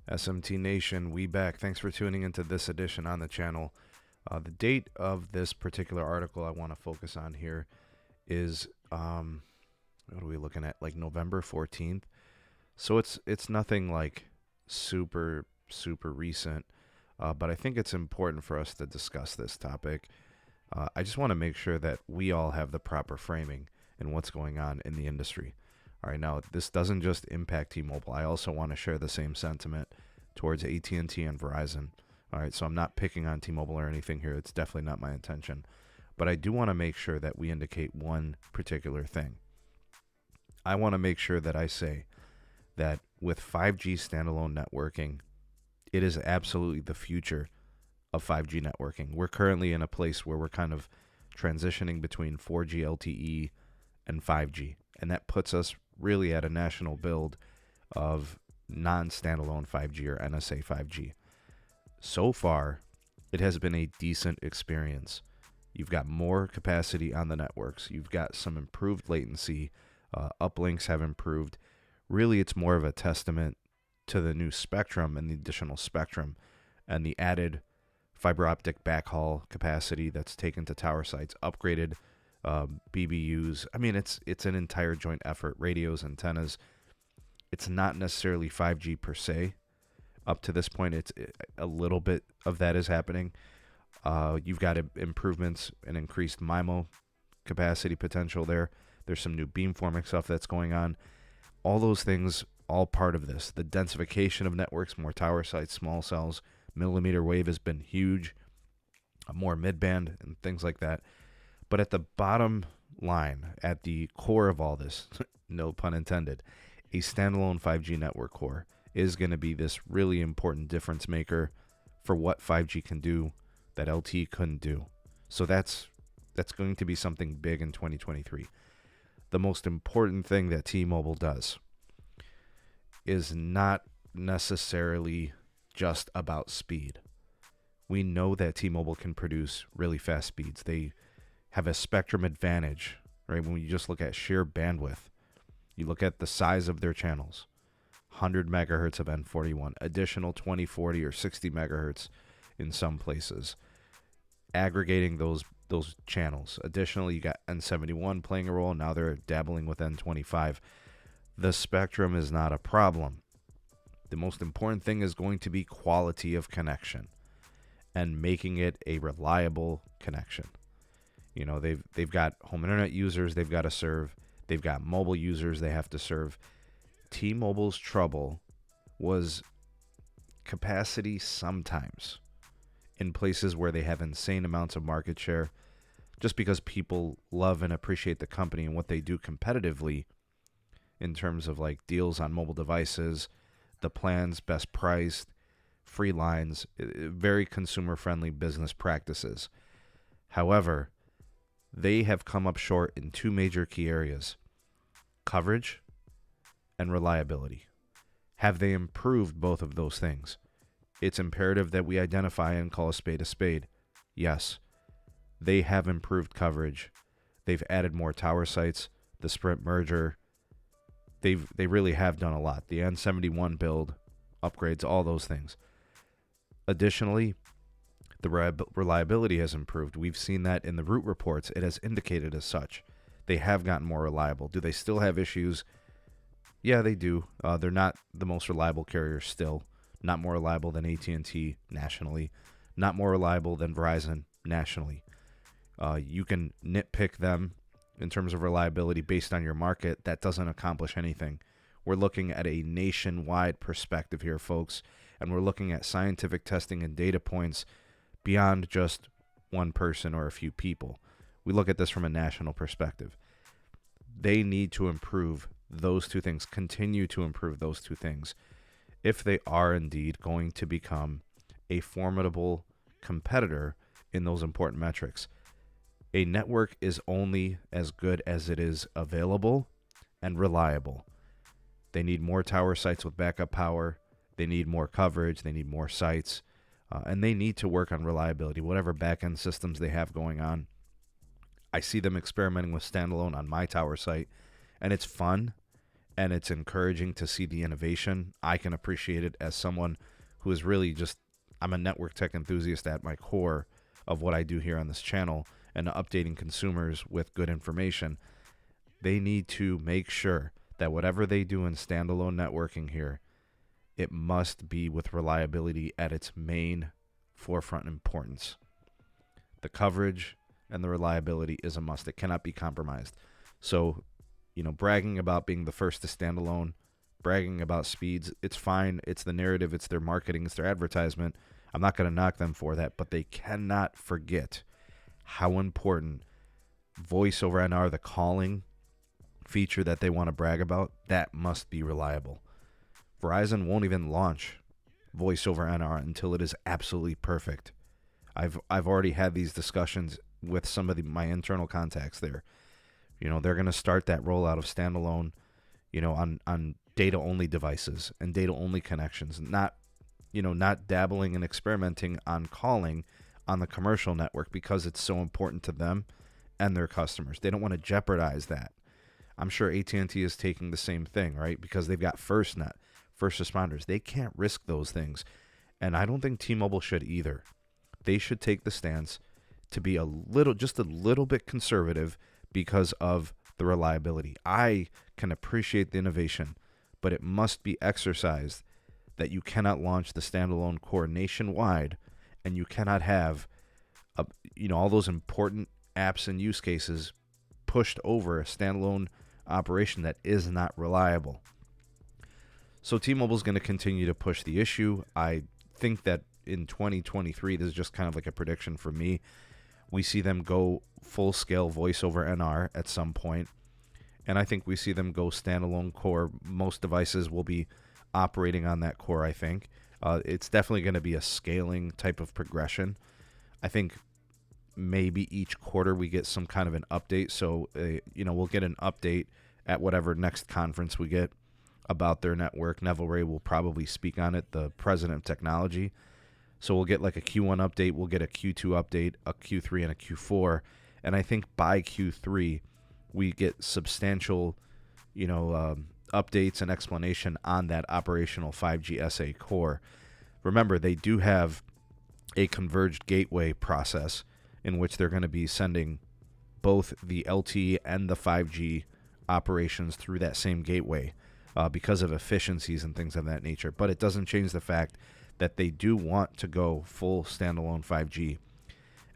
SMT Nation, we back. Thanks for tuning into this edition on the channel. The date of this particular article I want to focus on here is, what are we looking at? Like November 14th. So it's nothing like super recent, but I think it's important for us to discuss this topic. I just want to make sure that we all have the proper framing in what's going on in the industry. All right, now this doesn't just impact T-Mobile. I also want to share the same sentiment towards AT&T and Verizon. All right, so I'm not picking on T-Mobile or anything here. It's definitely not my intention. But I do want to make sure that we indicate one particular thing. I want to make sure that I say that with 5G standalone networking, it is absolutely the future of 5G networking. We're currently in a place where we're kind of transitioning between 4G LTE and 5G, and that puts us really at a national build of non-standalone 5G or NSA 5G. So far, it has been a decent experience. You've got more capacity on the networks. You've got some improved latency. Uplinks have improved. Really, it's more of a testament to the new spectrum and the additional spectrum and the added fiber optic backhaul capacity that's taken to tower sites, upgraded BBUs. I mean, it's an entire joint effort. Radios, antennas. It's not necessarily 5G per se. Up to this point, it's a little bit of that is happening. You've got improvements and increased MIMO capacity potential there. There's some new beamforming stuff that's going on. All those things, all part of this. The densification of networks, more tower sites, small cells, millimeter wave has been huge. More midband and things like that. But at the bottom line, at the core of all this, no pun intended, a standalone 5G network core is going to be this really important difference maker for what 5G can do that LTE couldn't do. So that's going to be something big in 2023. The most important thing that T-Mobile does is not necessarily just about speed. We know that T-Mobile can produce really fast speeds. They have a spectrum advantage, right? When you just look at sheer bandwidth, you look at the size of their channels, 100 megahertz of N41, additional 20, 40, or 60 megahertz in some places, aggregating those channels. Additionally, you got N71 playing a role. Now they're dabbling with N25. The spectrum is not a problem. The most important thing is going to be quality of connection and making it a reliable connection. You know, they've got home internet users they've got to serve. They've got mobile users they have to serve. T-Mobile's trouble was capacity sometimes in places where they have insane amounts of market share just because people love and appreciate the company and what they do competitively in terms of like deals on mobile devices, the plans, best priced, free lines, very consumer-friendly business practices. However, they have come up short in two major key areas: coverage and reliability. Have they improved both of those things? It's imperative that we identify and call a spade. Yes, they have improved coverage. They've added more tower sites, the Sprint merger. They really have done a lot. The N71 build, upgrades, all those things. Additionally, the reliability has improved. We've seen that in the route reports. It has indicated as such. They have gotten more reliable. Do they still have issues? Yeah, they do. They're not the most reliable carrier still. Not more reliable than AT&T nationally. Not more reliable than Verizon nationally. You can nitpick them in terms of reliability based on your market. That doesn't accomplish anything. We're looking at a nationwide perspective here, folks, and we're looking at scientific testing and data points beyond just one person or a few people. We look at this from a national perspective. They need to improve those two things, continue to improve those two things, if they are indeed going to become a formidable competitor in those important metrics. A network is only as good as it is available and reliable. They need more tower sites with backup power. They need more coverage. They need more sites. And they need to work on reliability, whatever back-end systems they have going on. I see them experimenting with standalone on my tower site, and it's fun, and it's encouraging to see the innovation. I can appreciate it as someone who is really just, I'm a network tech enthusiast at my core of what I do here on this channel, and updating consumers with good information. They need to make sure that whatever they do in standalone networking here, it must be with reliability at its main forefront importance. The coverage and the reliability is a must. It cannot be compromised. So, bragging about being the first to standalone, bragging about speeds, it's fine. It's the narrative, it's their marketing, it's their advertisement. I'm not going to knock them for that, but they cannot forget how important voice over NR, the calling feature that they want to brag about, that must be reliable. Verizon won't even launch voice over NR until it is absolutely perfect. I've already had these discussions with some of my internal contacts there. They're going to start that rollout of standalone, on data-only devices and data-only connections, not dabbling and experimenting on calling on the commercial network because it's so important to them and their customers. They don't want to jeopardize that. I'm sure AT&T is taking the same thing, right? Because they've got FirstNet, first responders. They can't risk those things. And I don't think T-Mobile should either. They should take the stance to be just a little bit conservative because of the reliability. I can appreciate the innovation, but it must be exercised that you cannot launch the standalone core nationwide, and you cannot have all those important apps and use cases pushed over a standalone operation that is not reliable. So T-Mobile is going to continue to push the issue. I think that in 2023, this is just kind of like a prediction for me, we see them go full-scale voice over NR at some point, and I think we see them go standalone core. Most devices will be operating on that core, I think. It's definitely going to be a scaling type of progression. I think maybe each quarter we get some kind of an update. So, we'll get an update at whatever next conference we get about their network. Neville Ray will probably speak on it, the president of technology. So we'll get like a Q1 update, we'll get a Q2 update, a Q3, and a Q4. And I think by Q3, we get substantial, updates and explanation on that operational 5G SA core. Remember, they do have a converged gateway process in which they're going to be sending both the LTE and the 5G operations through that same gateway because of efficiencies and things of that nature. But it doesn't change the fact that they do want to go full standalone 5G.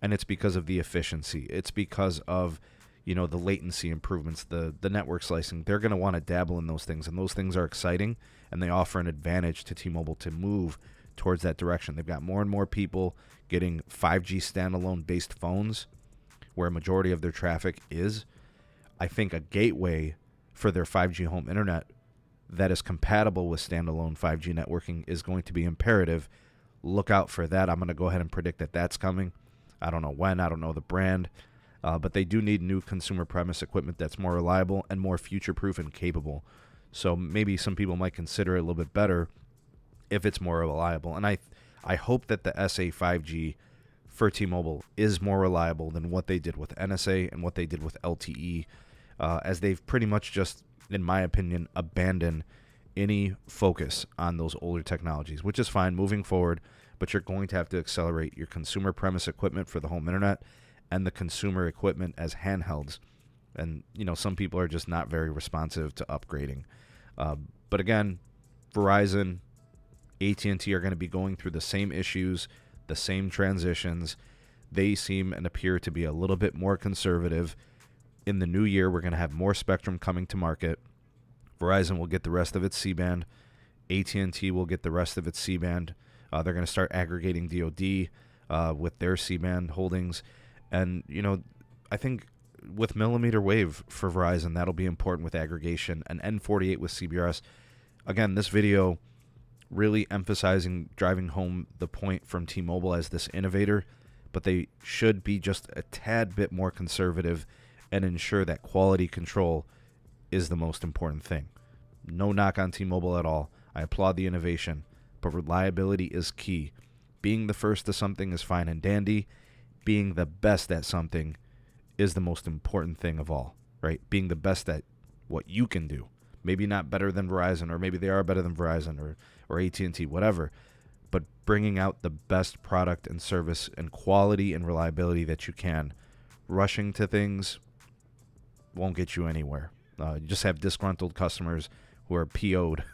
And it's because of the efficiency. It's because of the latency improvements, the network slicing. They're going to want to dabble in those things, and those things are exciting, and they offer an advantage to T-Mobile to move towards that direction. They've got more and more people getting 5G standalone-based phones, where a majority of their traffic is. I think a gateway for their 5G home internet that is compatible with standalone 5G networking is going to be imperative. Look out for that. I'm going to go ahead and predict that that's coming. I don't know when. I don't know the brand. But they do need new consumer premise equipment that's more reliable and more future-proof and capable. So maybe some people might consider it a little bit better if it's more reliable. And I hope that the SA 5G for T-Mobile is more reliable than what they did with NSA and what they did with LTE, as they've pretty much just, in my opinion, abandoned any focus on those older technologies, which is fine moving forward, but you're going to have to accelerate your consumer premise equipment for the home internet and the consumer equipment as handhelds. And, some people are just not very responsive to upgrading. But again, Verizon, AT&T are going to be going through the same issues, the same transitions. They seem and appear to be a little bit more conservative. In the new year, we're going to have more spectrum coming to market. Verizon will get the rest of its C-band. AT&T will get the rest of its C-band. They're going to start aggregating DoD with their C-band holdings. And, I think with mmWave for Verizon, that'll be important with aggregation. And N48 with CBRS. Again, this video really emphasizing, driving home the point from T-Mobile as this innovator. But they should be just a tad bit more conservative and ensure that quality control is the most important thing. No knock on T-Mobile at all. I applaud the innovation, but reliability is key. Being the first to something is fine and dandy. Being the best at something is the most important thing of all, right? Being the best at what you can do. Maybe not better than Verizon, or maybe they are better than Verizon or AT&T, whatever. But bringing out the best product and service and quality and reliability that you can. Rushing to things won't get you anywhere. You just have disgruntled customers who are PO'd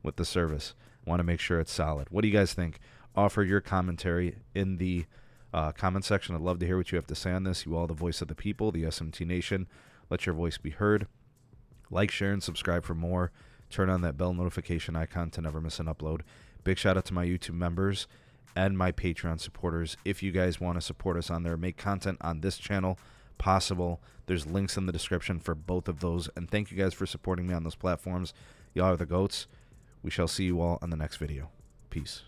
with the service. Want to make sure it's solid. What do you guys think? Offer your commentary in the comment section. I'd love to hear what you have to say on this. You all the voice of the people, the SMT Nation. Let your voice be heard. Like, share, and subscribe for more. Turn on that bell notification icon to never miss an upload. Big shout out to my YouTube members and my Patreon supporters. If you guys want to support us on there, make content on this channel possible. There's links in the description for both of those. And thank you guys for supporting me on those platforms. Y'all are the GOATs. We shall see you all on the next video. Peace.